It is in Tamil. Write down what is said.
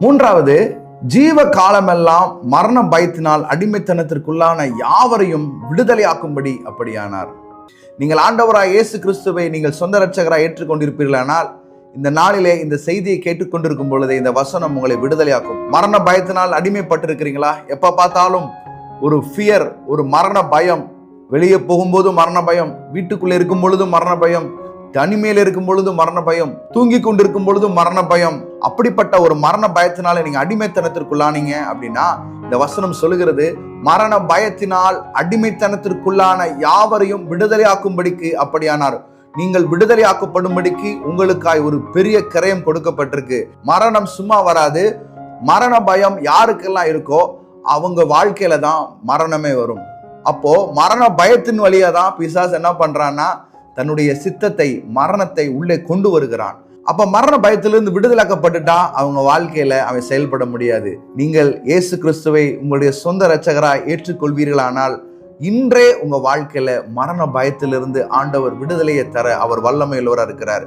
மூன்றாவது, ஜீவ காலமெல்லாம் மரண பயத்தினால் அடிமைத்தனத்திற்குள்ளான யாவரையும் விடுதலையாக்கும்படி அப்படியானார். நீங்கள் ஆண்டவராய் இயேசு கிறிஸ்துவை நீங்கள் சொந்த இரட்சகராய் ஏற்றுக்கொண்டிருப்பீர்களானால் இந்த நாளிலே இந்த செய்தியை கேட்டுக்கொண்டிருக்கும் பொழுதே இந்த வசனம் உங்களை விடுதலையாக்கும். மரண பயத்தினால் அடிமைப்பட்டிருக்கிறீங்களா? எப்ப பார்த்தாலும் ஒரு ஃபியர், ஒரு மரண பயம். வெளியே போகும்போதும் மரண பயம், வீட்டுக்குள்ளே இருக்கும் பொழுதும் மரண பயம், தனிமையில் இருக்கும் பொழுதும் மரண பயம், தூங்கி கொண்டிருக்கும் பொழுதும் மரண பயம். அப்படிப்பட்ட ஒரு மரண பயத்தினால நீங்க அடிமைத்தனத்திற்குள்ளானீங்க அப்படின்னா இந்த வசனம் சொல்லுகிறது, மரண பயத்தினால் அடிமைத்தனத்திற்குள்ளான யாவரையும் விடுதலையாக்கும்படிக்கு அப்படியானார். நீங்கள் விடுதலையாக்கப்படும்படிக்கு உங்களுக்காய் ஒரு பெரிய கிரயம் கொடுக்கப்பட்டிருக்கு. மரணம் சும்மா வராது. மரண பயம் யாருக்கெல்லாம் இருக்கோ அவங்க வாழ்க்கையில தான் மரணமே வரும். அப்போ மரண பயத்தின் வழியா தான் பிசாசு என்ன பண்றான்னா தன்னுடைய சித்தத்தை, மரணத்தை உள்ளே கொண்டு வருகிறான். அப்ப மரண பயத்திலிருந்து விடுதலாக்கப்பட்டுட்டா அவங்க வாழ்க்கையில அவன் செயல்பட முடியாது. நீங்கள் இயேசு கிறிஸ்துவை உங்களுடைய சொந்த இரட்சகராய் ஏற்றுக்கொள்வீர்களானால் இன்றே உங்க வாழ்க்கையில மரண பயத்திலிருந்து ஆண்டவர் விடுதலையை தர அவர் வல்லமையுள்ளவராக இருக்கிறார்.